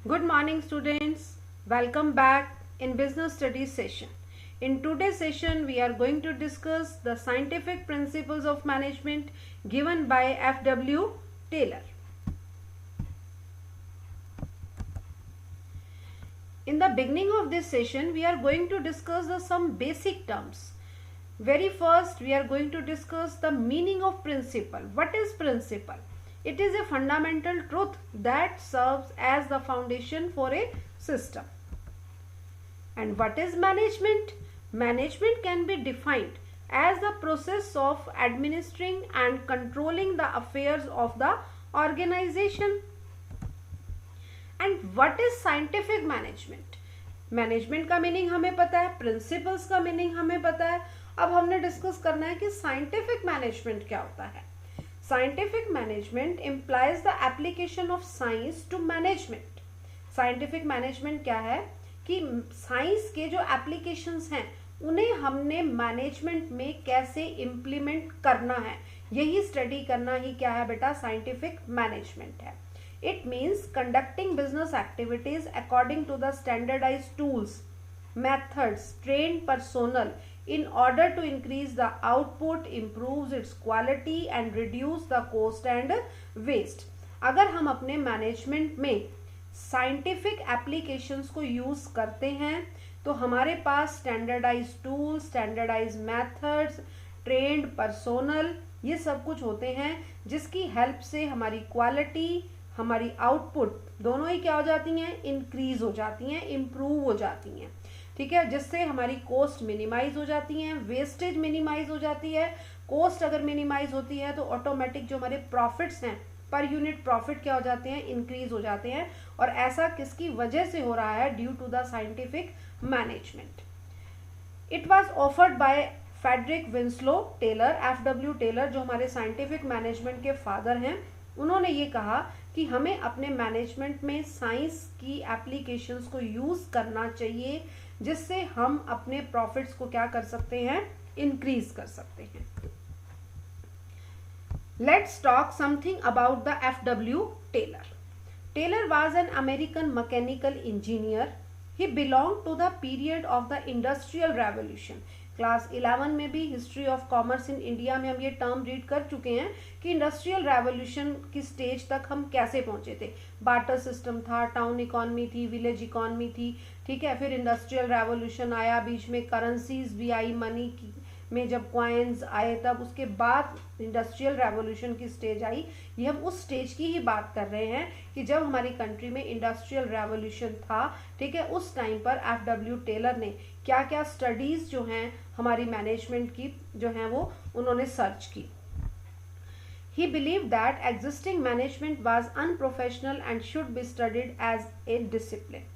Good morning students. Welcome back in business studies session. In today's session we are going to discuss the scientific principles of management given by F.W. Taylor. In the beginning of this session we are going to discuss some basic terms. Very first we are going to discuss the meaning of principle. What is principle? It is a fundamental truth that serves as the foundation for a system. And what is management? Management can be defined as the process of administering and controlling the affairs of the organization. And what is scientific management? Management का meaning हमें पता है, principles का meaning हमें पता है. अब हमने डिस्कस करना है कि साइंटिफिक मैनेजमेंट क्या होता है. Scientific management implies the application of science to management. Scientific management क्या है कि साइंस के जो एप्लीकेशंस हैं उन्हें हमने मैनेजमेंट में कैसे इम्प्लीमेंट करना है, यही स्टडी करना ही क्या है बेटा, साइंटिफिक मैनेजमेंट है. It means conducting business activities according to the standardized tools, methods, trained personnel in order to increase the output, improves its quality and reduce the cost and waste. अगर हम अपने management में scientific applications को use करते हैं तो हमारे पास standardize tools, standardize methods, trained personnel, ये सब कुछ होते हैं जिसकी हेल्प से हमारी क्वालिटी, हमारी आउटपुट दोनों ही क्या हो जाती हैं, इंक्रीज हो जाती हैं, इम्प्रूव हो जाती हैं. ठीक है, जिससे हमारी कॉस्ट मिनिमाइज हो जाती है, वेस्टेज मिनिमाइज हो जाती है. कॉस्ट अगर मिनिमाइज होती है तो ऑटोमेटिक जो हमारे प्रॉफिट्स हैं, पर यूनिट प्रॉफिट क्या हो जाते हैं, इंक्रीज हो जाते हैं. और ऐसा किसकी वजह से हो रहा है, due to the scientific management. It was offered by Frederick Winslow Taylor. F.W. Taylor जो हमारे साइंटिफिक मैनेजमेंट के फादर हैं, उन्होंने ये कहा कि हमें अपने मैनेजमेंट में साइंस की एप्लीकेशंस को यूज करना चाहिए जिससे हम अपने प्रॉफिट्स को क्या कर सकते हैं, इंक्रीज कर सकते हैं. Let's talk something about the F.W. Taylor. Taylor was an American mechanical engineer. He belong to the period of the industrial revolution. Class 11 में भी history of commerce in India में हम ये टर्म रीड कर चुके हैं कि इंडस्ट्रियल रेवोल्यूशन की स्टेज तक हम कैसे पहुंचे थे. बार्टर सिस्टम था, टाउन इकोनॉमी थी, विलेज इकोनॉमी थी. ठीक है, फिर इंडस्ट्रियल रेवोल्यूशन आया, बीच में करेंसीज भी आई, मनी की में जब कॉइन्स आए तब, उसके बाद इंडस्ट्रियल रेवोल्यूशन की स्टेज आई. ये हम उस स्टेज की ही बात कर रहे हैं कि जब हमारी कंट्री में इंडस्ट्रियल रेवोल्यूशन था. ठीक है, उस टाइम पर F.W. टेलर ने क्या क्या स्टडीज जो हैं हमारी मैनेजमेंट की जो हैं वो उन्होंने सर्च की. He believed that existing management was unprofessional and should be studied as a discipline.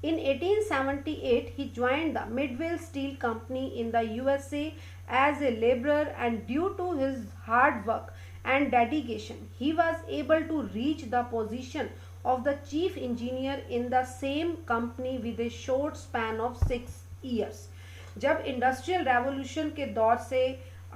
In 1878, he joined the Midway Steel Company in the USA as a laborer, and due to his hard work and dedication, he was able to reach the position of the chief engineer in the same company with a short span of 6 years. जब industrial revolution के दौर से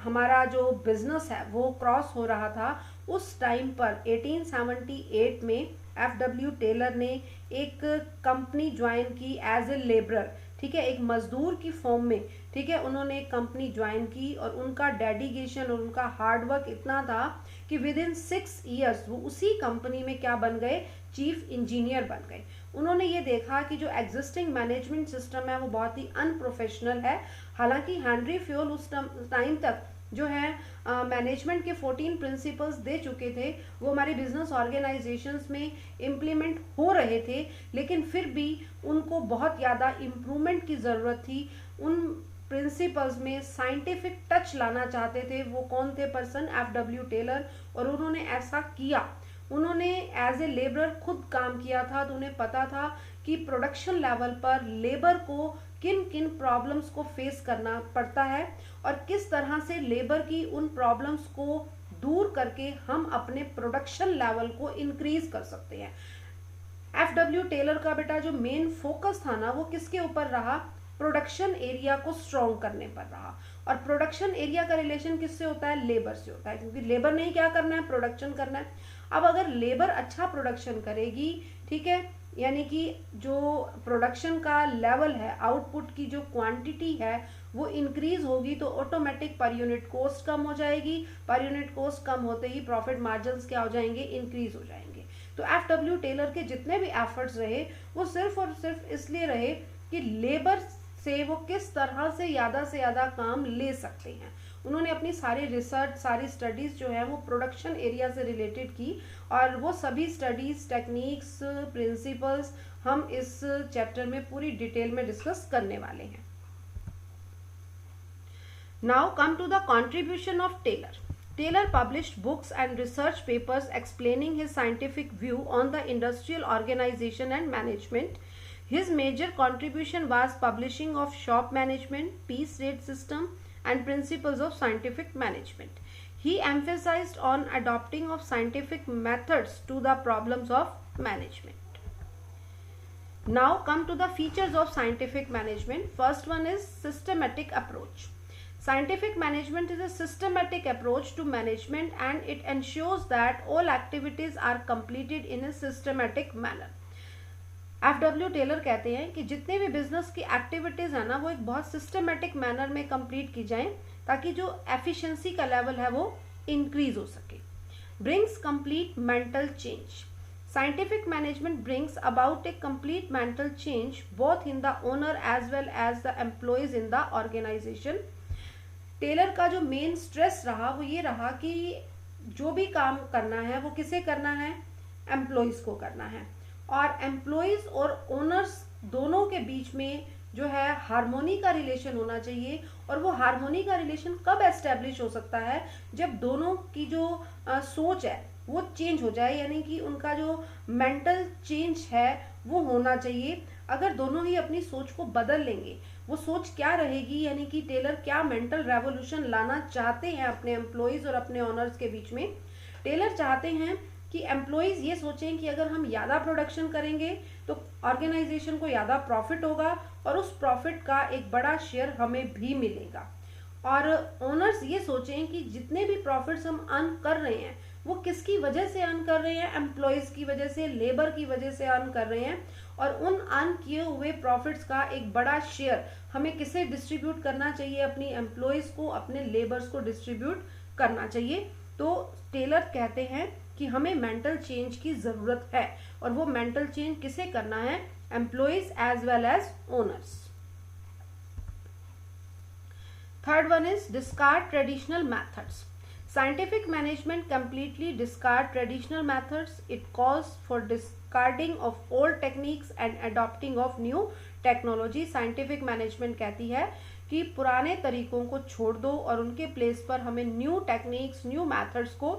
हमारा जो business है वो cross हो रहा था, उस टाइम पर 1878 में F.W. टेलर ने एक कंपनी ज्वाइन की एज ए लेबरर. ठीक है, एक मजदूर की फॉर्म में. ठीक है, उन्होंने एक कंपनी ज्वाइन की और उनका डेडिकेशन और उनका हार्डवर्क इतना था कि विद इन 6 ईयर्स वो उसी कंपनी में क्या बन गए, चीफ इंजीनियर बन गए. उन्होंने ये देखा कि जो एग्जिस्टिंग मैनेजमेंट सिस्टम है वो बहुत ही अनप्रोफेशनल है. हालांकि हेनरी फ्योल उस टाइम तक जो है मैनेजमेंट के 14 प्रिंसिपल्स दे चुके थे, वो हमारे बिजनेस ऑर्गेनाइजेशंस में इम्प्लीमेंट हो रहे थे, लेकिन फिर भी उनको बहुत ज़्यादा इम्प्रूवमेंट की ज़रूरत थी. उन प्रिंसिपल्स में साइंटिफिक टच लाना चाहते थे. वो कौन थे पर्सन, F.W. टेलर. और उन्होंने ऐसा किया. उन्होंने एज ए लेबरर खुद काम किया था, तो उन्हें पता था कि प्रोडक्शन लेवल पर लेबर को किन किन प्रॉब्लम्स को फेस करना पड़ता है और किस तरह से लेबर की उन प्रॉब्लम्स को दूर करके हम अपने प्रोडक्शन लेवल को इंक्रीज कर सकते हैं. F.W. टेलर का बेटा जो मेन फोकस था ना, वो किसके ऊपर रहा, प्रोडक्शन एरिया को स्ट्रॉन्ग करने पर रहा. और प्रोडक्शन एरिया का रिलेशन किससे होता है, लेबर से होता है, क्योंकि लेबर ने ही क्या करना है, प्रोडक्शन करना है. अब अगर लेबर अच्छा प्रोडक्शन करेगी, ठीक है, यानी कि जो प्रोडक्शन का लेवल है, आउटपुट की जो क्वांटिटी है वो इंक्रीज होगी तो ऑटोमेटिक पर यूनिट कॉस्ट कम हो जाएगी, पर यूनिट कॉस्ट कम होते ही प्रॉफिट मार्जिन्स क्या हो जाएंगे, इंक्रीज हो जाएंगे। तो एफडब्ल्यू टेलर के जितने भी एफर्ट्स रहे वो सिर्फ और सिर्फ इसलिए रहे कि लेबर से वो किस तरह से ज़्यादा काम ले सकते हैं। उन्होंने अपनी सारी रिसर्च, सारी स्टडीज़ जो है वो प्रोडक्शन एरिया से रिलेटेड की, और वो सभी स्टडीज़, टेक्निक्स, प्रिंसिपल्स हम इस चैप्टर में पूरी डिटेल में डिस्कस करने वाले हैं। Now come to the contribution of Taylor. Taylor published books and research papers explaining his scientific view on the industrial organization and management. His major contribution was publishing of shop management, piece rate system, and principles of scientific management. He emphasized on adopting of scientific methods to the problems of management. Now come to the features of scientific management. First one is systematic approach. Scientific management is a systematic approach to management and it ensures that all activities are completed in a systematic manner. F W Taylor कहते हैं कि जितने भी business की activities है ना वो एक बहुत सिस्टमेटिक मैनर में कंप्लीट की जाएं ताकि जो एफिशिएंसी का लेवल है वो इंक्रीज हो सके। Brings complete mental change. Scientific management brings about a complete mental change both in the owner as well as the employees in the organization. Taylor का जो मेन स्ट्रेस रहा वो ये रहा कि जो भी काम करना है वो किसे करना है, एम्प्लॉयज़ को करना है, और एम्प्लॉयज़ और ओनर्स दोनों के बीच में जो है हार्मोनी का रिलेशन होना चाहिए। और वो हार्मोनी का रिलेशन कब एस्टेब्लिश हो सकता है, जब दोनों की जो सोच है वो चेंज हो जाए, यानी कि उनका जो मेंटल चेंज है वो होना चाहिए। अगर दोनों ही अपनी सोच को बदल लेंगे, वो सोच क्या रहेगी, यानी कि टेलर क्या मेंटल रेवोल्यूशन लाना चाहते हैं अपने एम्प्लॉयज़ और अपने ऑनर्स के बीच में। टेलर चाहते हैं कि एम्प्लॉयज़ ये सोचें कि अगर हम ज़्यादा प्रोडक्शन करेंगे तो ऑर्गेनाइजेशन को ज़्यादा प्रॉफिट होगा और उस प्रॉफिट का एक बड़ा शेयर हमें भी मिलेगा, और ओनर्स ये सोचें कि जितने भी प्रॉफिट्स हम अर्न कर रहे हैं वो किसकी वजह से अर्न कर रहे हैं, एम्प्लॉयज़ की वजह से, लेबर की वजह से अर्न कर रहे हैं, और उन अर्न किए हुए प्रॉफिट्स का एक बड़ा शेयर हमें किसे डिस्ट्रीब्यूट करना चाहिए, अपनी एम्प्लॉयज़ को, अपने लेबर्स को डिस्ट्रीब्यूट करना चाहिए। तो टेलर कहते हैं कि हमें मेंटल चेंज की ज़रूरत है, और वो मेंटल चेंज किसे करना है, employees as well as owners. Third one is discard traditional methods. Scientific management completely discard traditional methods. It calls for discarding of old techniques and adopting of new technology. Scientific management कहती है कि पुराने तरीकों को छोड़ दो और उनके प्लेस पर हमें न्यू टेक्निक्स, न्यू मेथड्स को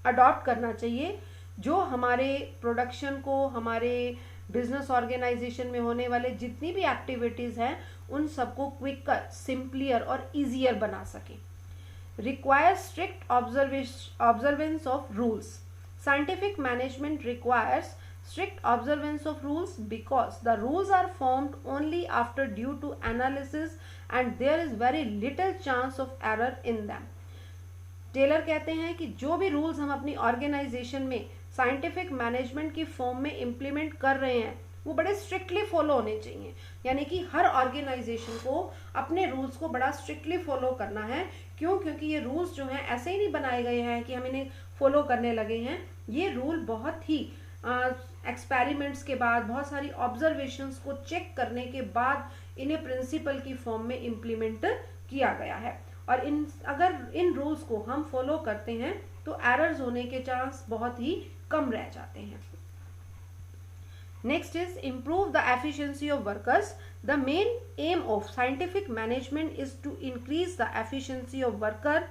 अडॉप्ट करना चाहिए, जो हमारे प्रोडक्शन को, हमारे बिजनेस ऑर्गेनाइजेशन में होने वाले जितनी भी एक्टिविटीज़ हैं उन सबको क्विकर, सिंपलियर और ईजियर बना सकें। Requires strict observance of rules. Scientific management requires strict observance of rules because the rules are formed only after due to analysis and there is very little chance of error in them. Taylor कहते हैं कि जो भी rules हम अपनी organisation में scientific management की form में इम्प्लीमेंट कर रहे हैं वो बड़े स्ट्रिक्टली फॉलो होने चाहिए, यानी कि हर ऑर्गेनाइजेशन को अपने रूल्स को बड़ा स्ट्रिक्टली फॉलो करना है। क्यों? क्योंकि ये रूल्स जो हैं ऐसे ही नहीं बनाए गए हैं कि हम इन्हें फॉलो करने लगे हैं। ये रूल बहुत ही एक्सपेरिमेंट्स के बाद, बहुत सारी ऑब्जर्वेशंस को चेक करने के बाद इन्हें प्रिंसिपल की फॉर्म में इम्प्लीमेंट किया गया है, और अगर इन रूल्स को हम फॉलो करते हैं तो एरर्स होने के चांस बहुत ही कम रह जाते हैं। Next is improve the efficiency of workers. The main aim of scientific management is to increase the efficiency of worker.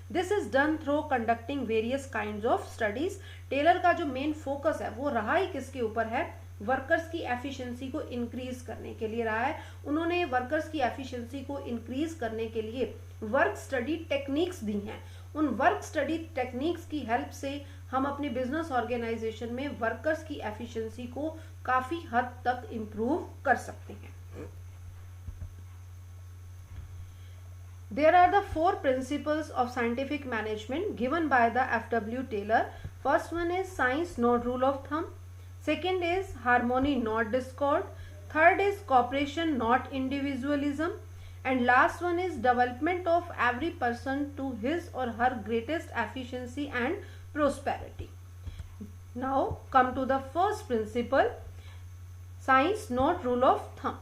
This is done through conducting various kinds of studies. Taylor का जो main focus है वो रहा ही किसके ऊपर है, workers की efficiency को इंक्रीज करने के लिए रहा है। उन्होंने वर्कर्स की एफिशिएंसी को इंक्रीज करने के लिए वर्क स्टडी टेक्निक्स दी हैं। उन वर्क स्टडी टेक्निक्स की हेल्प से हम अपने बिजनेस ऑर्गेनाइजेशन में वर्कर्स की एफिशिएंसी को काफी हद तक इम्प्रूव कर सकते हैं। There are the 4 principles of scientific management given by the F.W. Taylor. First one is science, not rule of thumb. Second is harmony, not discord. Third is cooperation, not individualism. And last one is development of every person to his or her greatest efficiency and prosperity. Now come to the first principle, science not rule of thumb.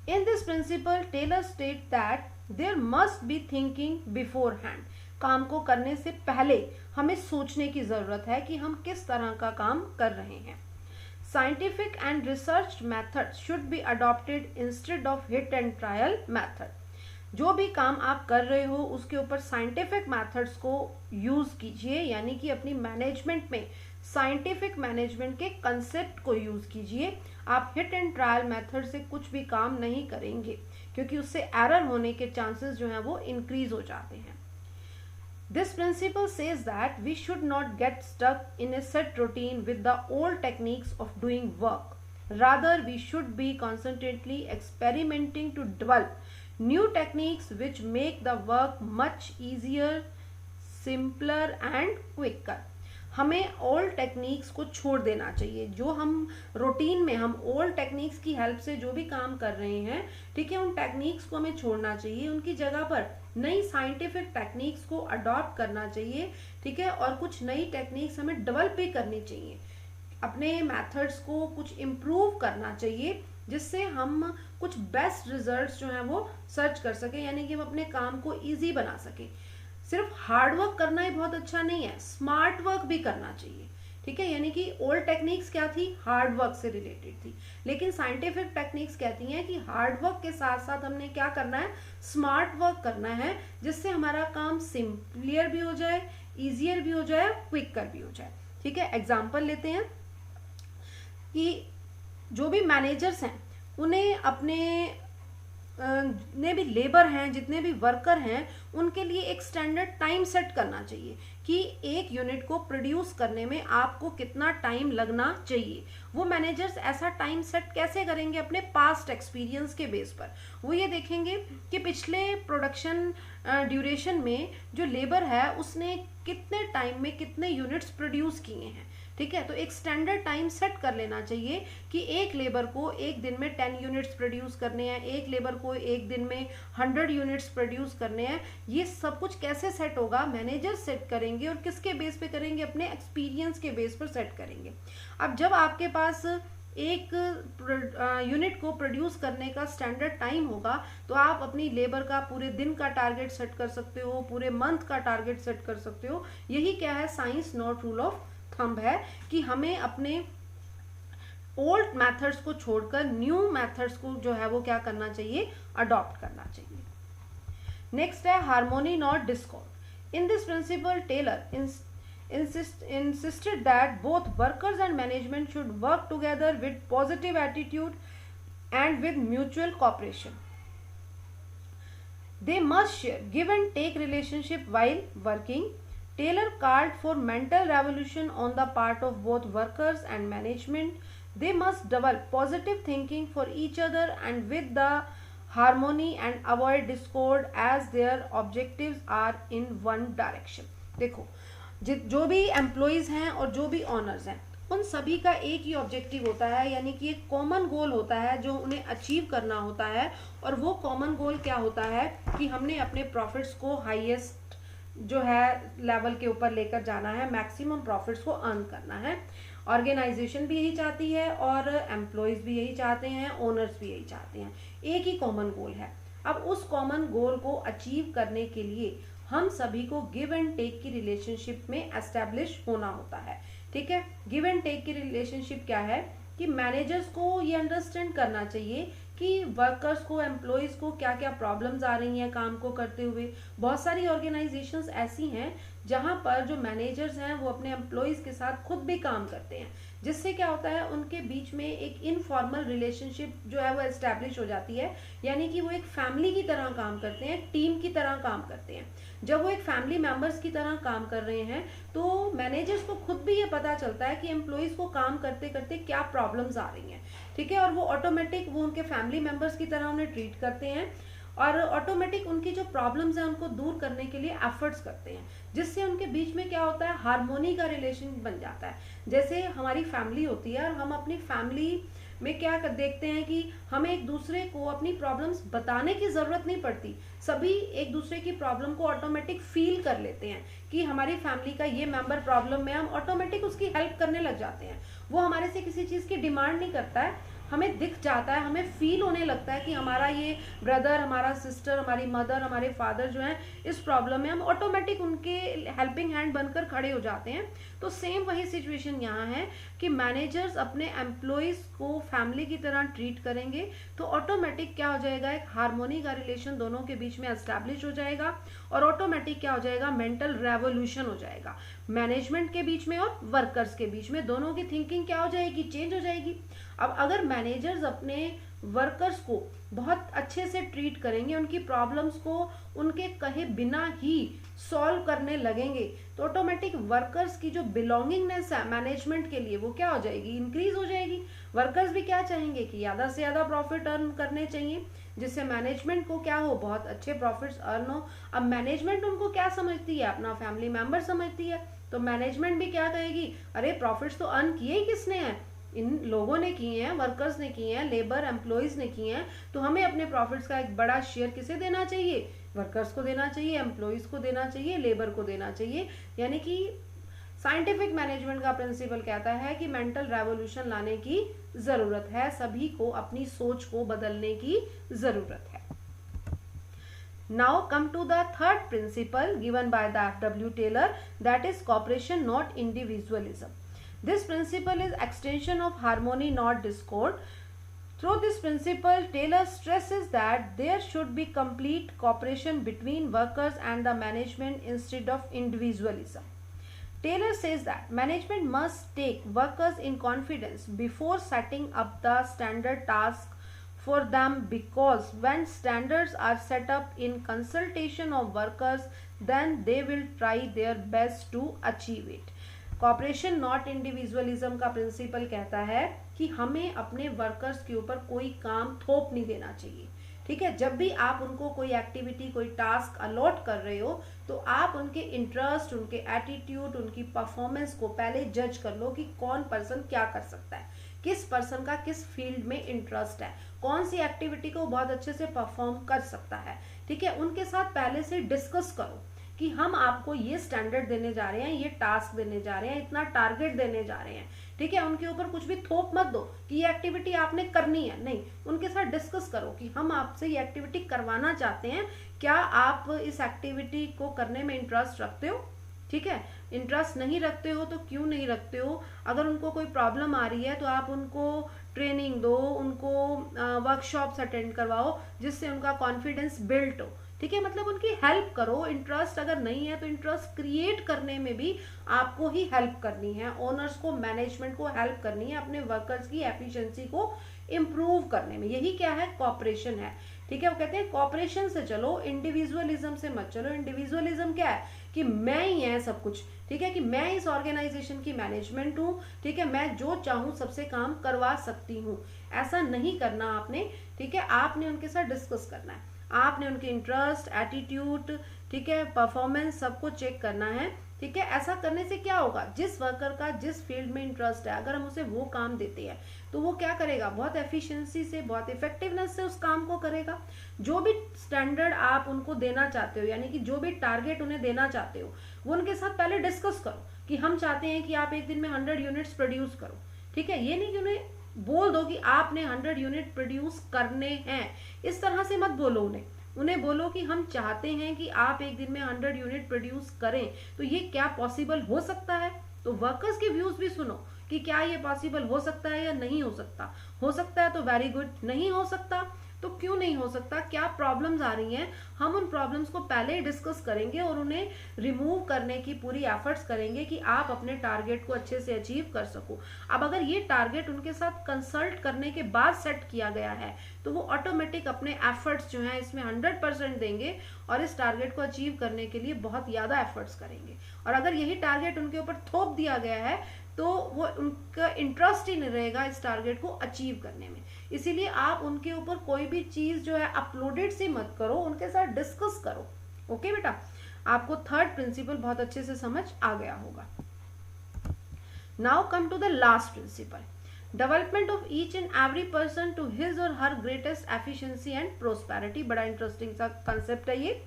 In this principle, Taylor states that there must be thinking beforehand. काम को करने से पहले हमें सोचने की ज़रूरत है कि हम किस तरह का काम कर रहे हैं. Scientific and research methods should be adopted instead of hit and trial method. जो भी काम आप कर रहे हो उसके ऊपर साइंटिफिक मेथड्स को यूज़ कीजिए, यानी कि अपनी मैनेजमेंट में साइंटिफिक मैनेजमेंट के कंसेप्ट को यूज़ कीजिए. आप हिट एंड ट्रायल मेथड से कुछ भी काम नहीं करेंगे क्योंकि उससे एरर होने के चांसेस जो हैं वो इंक्रीज हो जाते हैं. This principle says that we should not get stuck in a set routine with the old techniques of doing work. Rather, we should be constantly experimenting to develop new techniques which make the work much easier, simpler and quicker. हमें old techniques को छोड़ देना चाहिए. जो हम routine में हम old techniques की हेल्प से जो भी काम कर रहे हैं, ठीक है, उन टेक्निक्स को हमें छोड़ना चाहिए. उनकी जगह पर नई साइंटिफिक टेक्निक्स को अडॉप्ट करना चाहिए, ठीक है, और कुछ नई टेक्निक्स हमें डेवलप भी करनी चाहिए. अपने मेथड्स को कुछ इम्प्रूव करना चाहिए जिससे हम कुछ बेस्ट रिजल्ट्स जो हैं वो सर्च कर सकें, यानी कि हम अपने काम को ईजी बना सकें. सिर्फ हार्ड वर्क करना ही बहुत अच्छा नहीं है, स्मार्ट वर्क भी करना चाहिए. ठीक है, यानी कि ओल्ड टेक्निक्स क्या थी, हार्ड वर्क से रिलेटेड थी, लेकिन साइंटिफिक टेक्निक्स कहती हैं कि हार्ड वर्क के साथ साथ हमने क्या करना है, स्मार्ट वर्क करना है, जिससे हमारा काम सिंपलियर भी हो जाए, इजियर भी हो जाए, क्विकर भी हो जाए. ठीक है, एग्जाम्पल लेते हैं कि जो भी मैनेजर्स हैं उन्हें अपने जितने भी लेबर हैं, जितने भी वर्कर हैं, उनके लिए एक स्टैंडर्ड टाइम सेट करना चाहिए कि एक यूनिट को प्रोड्यूस करने में आपको कितना टाइम लगना चाहिए. वो मैनेजर्स ऐसा टाइम सेट कैसे करेंगे, अपने पास्ट एक्सपीरियंस के बेस पर. वो ये देखेंगे कि पिछले प्रोडक्शन ड्यूरेशन में जो लेबर है उसने कितने टाइम में कितने यूनिट्स प्रोड्यूस किए हैं. ठीक है, तो एक स्टैंडर्ड टाइम सेट कर लेना चाहिए कि एक लेबर को एक दिन में 10 यूनिट्स प्रोड्यूस करने हैं, एक लेबर को एक दिन में 100 यूनिट्स प्रोड्यूस करने हैं. ये सब कुछ कैसे सेट होगा, मैनेजर सेट करेंगे. और किसके बेस पे करेंगे, अपने एक्सपीरियंस के बेस पर सेट करेंगे. अब जब आपके पास एक यूनिट को प्रोड्यूस करने का स्टैंडर्ड टाइम होगा तो आप अपनी लेबर का पूरे दिन का टारगेट सेट कर सकते हो, पूरे मंथ का टारगेट सेट कर सकते हो. यही क्या है, science not rule of thumb है कि हमें अपने ओल्ड मेथड्स को छोड़कर न्यू मेथड्स को जो है वो क्या करना चाहिए, अडॉप्ट करना चाहिए. नेक्स्ट है harmony not discord. In this principle Taylor insisted that both workers and management should work together with positive attitude and with mutual cooperation. They must share give and take relationship while working. Taylor called for mental revolution on the part of both workers and management. They must develop positive thinking for each other and with the harmony and avoid discord as their objectives are in one direction. देखो, जो भी employees हैं और जो भी honours हैं उन सभी का एक ही ऑब्जेक्टिव होता है, यानी कि एक कॉमन गोल होता है जो उन्हें अचीव करना होता है. और वो कॉमन गोल क्या होता है कि हमने अपने प्रॉफिट्स को हाईएस्ट जो है लेवल के ऊपर लेकर जाना है, मैक्सिमम प्रॉफिट्स को अर्न करना है. ऑर्गेनाइजेशन भी यही चाहती है और एम्प्लॉयज़ भी यही चाहते हैं, ओनर्स भी यही चाहते हैं. एक ही कॉमन गोल है. अब उस कॉमन गोल को अचीव करने के लिए हम सभी को गिव एंड टेक की रिलेशनशिप में एस्टेब्लिश होना होता है. ठीक है, गिव एंड टेक की रिलेशनशिप क्या है कि मैनेजर्स को ये अंडरस्टैंड करना चाहिए कि वर्कर्स को, एम्प्लॉयज़ को क्या क्या प्रॉब्लम्स आ रही हैं काम को करते हुए. बहुत सारी ऑर्गेनाइजेशंस ऐसी हैं जहां पर जो मैनेजर्स हैं वो अपने एम्प्लॉयज़ के साथ खुद भी काम करते हैं, जिससे क्या होता है उनके बीच में एक इनफॉर्मल रिलेशनशिप जो है वो एस्टैब्लिश हो जाती है. यानी कि वो एक फैमिली की तरह काम करते हैं, टीम की तरह काम करते हैं. जब वो एक फैमिली मेंबर्स की तरह काम कर रहे हैं तो मैनेजर्स को खुद भी ये पता चलता है कि एम्प्लॉयज़ को काम करते करते क्या प्रॉब्लम्स आ रही हैं. ठीक है, और वो ऑटोमेटिक वो उनके फैमिली मेंबर्स की तरह उन्हें ट्रीट करते हैं और ऑटोमेटिक उनकी जो प्रॉब्लम्स हैं उनको दूर करने के लिए एफर्ट्स करते हैं, जिससे उनके बीच में क्या होता है, हार्मोनी का रिलेशन बन जाता है। जैसे हमारी फैमिली होती है और हम अपनी फैमिली में क्या देखते हैं कि हमें एक दूसरे को अपनी प्रॉब्लम्स बताने की ज़रूरत नहीं पड़ती, सभी एक दूसरे की प्रॉब्लम को ऑटोमेटिक फील कर लेते हैं कि हमारी फैमिली का ये मेंबर प्रॉब्लम में, हम ऑटोमेटिक उसकी हेल्प करने लग जाते हैं। वो हमारे से किसी चीज़ की डिमांड नहीं करता है, हमें दिख जाता है, हमें फील होने लगता है कि हमारा ये ब्रदर, हमारा सिस्टर, हमारी मदर, हमारे फादर जो हैं इस प्रॉब्लम में, हम ऑटोमेटिक उनके हेल्पिंग हैंड बनकर खड़े हो जाते हैं। तो सेम वही सिचुएशन यहाँ है कि मैनेजर्स अपने एम्प्लॉयज़ को फैमिली की तरह ट्रीट करेंगे तो ऑटोमेटिक क्या हो जाएगा, एक हार्मोनी का रिलेशन दोनों के बीच में एस्टैब्लिश हो जाएगा और ऑटोमेटिक क्या हो जाएगा, मेंटल रेवोल्यूशन हो जाएगा मैनेजमेंट के बीच में और वर्कर्स के बीच में। दोनों की थिंकिंग क्या हो जाएगी, चेंज हो जाएगी। अब अगर मैनेजर्स अपने वर्कर्स को बहुत अच्छे से ट्रीट करेंगे, उनकी प्रॉब्लम्स को उनके कहे बिना ही सॉल्व करने लगेंगे, तो ऑटोमेटिक वर्कर्स की जो बिलोंगिंगनेस है मैनेजमेंट के लिए वो क्या हो जाएगी, इंक्रीज हो जाएगी। वर्कर्स भी क्या चाहेंगे कि ज़्यादा से ज़्यादा प्रॉफिट अर्न करने चाहिए, जिससे मैनेजमेंट को क्या हो, बहुत अच्छे प्रॉफिट्स अर्न हो। अब मैनेजमेंट उनको क्या समझती है, अपना फैमिली मेंबर समझती है, तो मैनेजमेंट भी क्या कहेगी, अरे प्रॉफिट्स तो अर्न किए ही किसने हैं, इन लोगों ने किए हैं, वर्कर्स ने किए हैं, लेबर एम्प्लॉयज ने किए हैं, तो हमें अपने प्रॉफिट्स का एक बड़ा शेयर किसे देना चाहिए, वर्कर्स को देना चाहिए, एम्प्लॉयज को देना चाहिए, लेबर को देना चाहिए। यानी कि साइंटिफिक मैनेजमेंट का प्रिंसिपल कहता है कि मेंटल रेवोल्यूशन लाने की जरूरत है, सभी को अपनी सोच को बदलने की जरूरत है। Now come to the third principle given by the F.W. Taylor, that is cooperation, not individualism. This principle is extension of harmony, not discord. Through this principle, Taylor stresses that there should be complete cooperation between workers and the management instead of individualism. Taylor says that management must take workers in confidence before setting up the standard task for them, because when standards are set up in consultation of workers, then they will try their best to achieve it. Cooperation not individualism का principle कहता है कि हमें अपने workers के ऊपर कोई काम थोप नहीं देना चाहिए। ठीक है, जब भी आप उनको कोई एक्टिविटी, कोई टास्क अलॉट कर रहे हो, तो आप उनके इंटरेस्ट, उनके एटीट्यूड, उनकी परफॉर्मेंस को पहले जज कर लो कि कौन पर्सन क्या कर सकता है, किस पर्सन का किस फील्ड में इंटरेस्ट है, कौन सी एक्टिविटी को बहुत अच्छे से परफॉर्म कर सकता है। ठीक है, उनके साथ पहले से डिस्कस करो कि हम आपको ये स्टैंडर्ड देने जा रहे हैं, ये टास्क देने जा रहे हैं, इतना टारगेट देने जा रहे हैं। ठीक है, उनके ऊपर कुछ भी थोप मत दो कि ये एक्टिविटी आपने करनी है, नहीं, उनके साथ डिस्कस करो कि हम आपसे ये एक्टिविटी करवाना चाहते हैं, क्या आप इस एक्टिविटी को करने में इंटरेस्ट रखते हो। ठीक है, इंटरेस्ट नहीं रखते हो तो क्यों नहीं रखते हो, अगर उनको कोई प्रॉब्लम आ रही है तो आप उनको ट्रेनिंग दो, उनको वर्कशॉप्स अटेंड करवाओ, जिससे उनका कॉन्फिडेंस बिल्ड हो। ठीक है, मतलब उनकी हेल्प करो। इंटरेस्ट अगर नहीं है तो इंटरेस्ट क्रिएट करने में भी आपको ही हेल्प करनी है, ओनर्स को, मैनेजमेंट को हेल्प करनी है अपने वर्कर्स की एफिशिएंसी को इम्प्रूव करने में। यही क्या है, कॉपरेशन है। ठीक है, वो कहते हैं कॉपरेशन से चलो, इंडिविजुअलिज्म से मत चलो। इंडिविजुअलिज्म क्या है कि मैं ही है सब कुछ। ठीक है, कि मैं इस ऑर्गेनाइजेशन की मैनेजमेंट हूँ। ठीक है, मैं जो चाहूँ सबसे काम करवा सकती हूँ, ऐसा नहीं करना आपने। ठीक है, आपने उनके साथ डिस्कस करना है, आपने उनके इंटरेस्ट, एटीट्यूड, ठीक है, परफॉर्मेंस सबको चेक करना है। ठीक है, ऐसा करने से क्या होगा, जिस वर्कर का जिस फील्ड में इंटरेस्ट है, अगर हम उसे वो काम देते हैं तो वो क्या करेगा, बहुत एफिशिएंसी से, बहुत इफेक्टिवनेस से उस काम को करेगा। जो भी स्टैंडर्ड आप उनको देना चाहते हो, यानी कि जो भी टारगेट उन्हें देना चाहते हो, वो उनके साथ पहले डिस्कस करो कि हम चाहते हैं कि आप एक दिन में 100 यूनिट्स प्रोड्यूस करो। ठीक है, ये नहीं कि उन्हें बोल दो कि आपने 100 यूनिट प्रोड्यूस करने हैं, इस तरह से मत बोलो उन्हें बोलो कि हम चाहते हैं कि आप एक दिन में 100 यूनिट प्रोड्यूस करें, तो ये क्या पॉसिबल हो सकता है। तो वर्कर्स के व्यूज भी सुनो कि क्या ये पॉसिबल हो सकता है या नहीं हो सकता है तो वेरी गुड, नहीं हो सकता तो क्यों नहीं हो सकता, क्या प्रॉब्लम्स आ रही हैं, हम उन प्रॉब्लम्स को पहले ही डिस्कस करेंगे और उन्हें रिमूव करने की पूरी एफर्ट्स करेंगे कि आप अपने टारगेट को अच्छे से अचीव कर सको। अब अगर ये टारगेट उनके साथ कंसल्ट करने के बाद सेट किया गया है तो वो ऑटोमेटिक अपने एफर्ट्स जो हैं इसमें 100% देंगे और इस टारगेट को अचीव करने के लिए बहुत ज़्यादा एफर्ट्स करेंगे। और अगर यही टारगेट उनके ऊपर थोप दिया गया है तो वो उनका इंटरेस्ट ही नहीं रहेगा इस टारगेट को अचीव करने में। इसीलिए आप उनके ऊपर कोई भी चीज जो है अपलोडेड से मत करो, उनके साथ डिस्कस करो। ओके बेटा, आपको थर्ड प्रिंसिपल बहुत अच्छे से समझ आ गया होगा। Now come to the last principle, development of each and every person to his or her greatest efficiency and prosperity. बड़ा इंटरेस्टिंग सा कंसेप्ट है ये।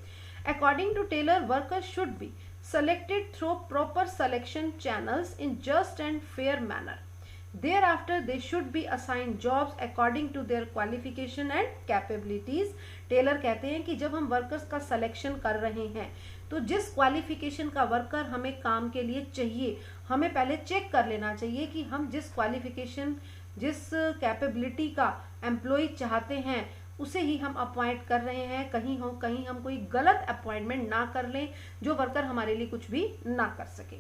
According to Taylor, workers should be selected through proper selection channels in just and fair manner. Thereafter, they should be assigned jobs according to their qualification and capabilities. Taylor कहते हैं कि जब हम workers का selection कर रहे हैं तो जिस क्वालिफिकेशन का वर्कर हमें काम के लिए चाहिए, हमें पहले चेक कर लेना चाहिए कि हम जिस क्वालिफिकेशन, जिस कैपेबिलिटी का एम्प्लॉय चाहते हैं उसे ही हम अपॉइंट कर रहे हैं। कहीं हम कोई गलत अपॉइंटमेंट ना कर लें जो वर्कर हमारे लिए कुछ भी ना कर सके।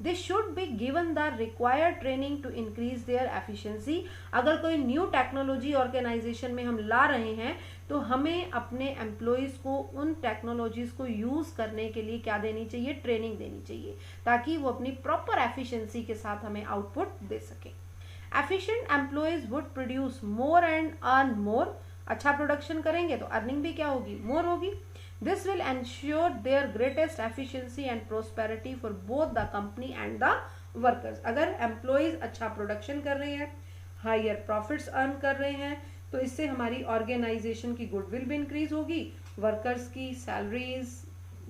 They should be given the required training to increase their efficiency. अगर कोई न्यू टेक्नोलॉजी ऑर्गेनाइजेशन में हम ला रहे हैं तो हमें अपने एम्प्लॉयज को उन टेक्नोलॉजीज को यूज करने के लिए क्या देनी चाहिए, ट्रेनिंग देनी चाहिए, ताकि वो अपनी प्रॉपर एफिशिएंसी के साथ हमें आउटपुट दे सके। Efficient employees would produce more and earn more. अच्छा प्रोडक्शन करेंगे तो अर्निंग भी क्या होगी, मोर होगी। This will ensure there greatest efficiency and prosperity for both the company and the workers. अगर एम्प्लॉयज अच्छा प्रोडक्शन कर रहे हैं, हायर प्रॉफिट्स अर्न कर रहे हैं, तो इससे हमारी ऑर्गेनाइजेशन की गुडविल भी इंक्रीज होगी, वर्कर्स की सैलरीज,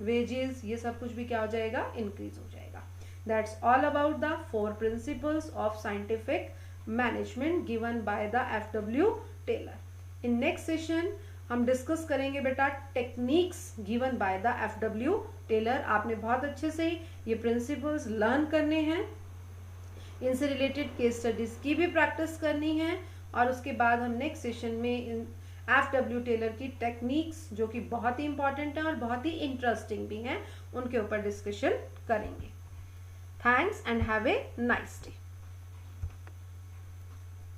वेजेस, ये सब कुछ भी क्या हो जाएगा, इंक्रीज हो जाएगा। That's all about the 4 principles of scientific management given by the F W Taylor. In next session हम डिस्कस करेंगे बेटा techniques given by the F W Taylor. आपने बहुत अच्छे से ये प्रिंसिपल्स लर्न करने हैं, इनसे रिलेटेड केस स्टडीज की भी प्रैक्टिस करनी है, और उसके बाद हम नेक्स्ट सेशन में इन एफडब्ल्यू टेलर की टेक्निक्स, जो कि बहुत ही इंपॉर्टेंट है और बहुत ही इंटरेस्टिंग भी हैं, उनके ऊपर डिस्कशन करेंगे। Thanks and have a nice day.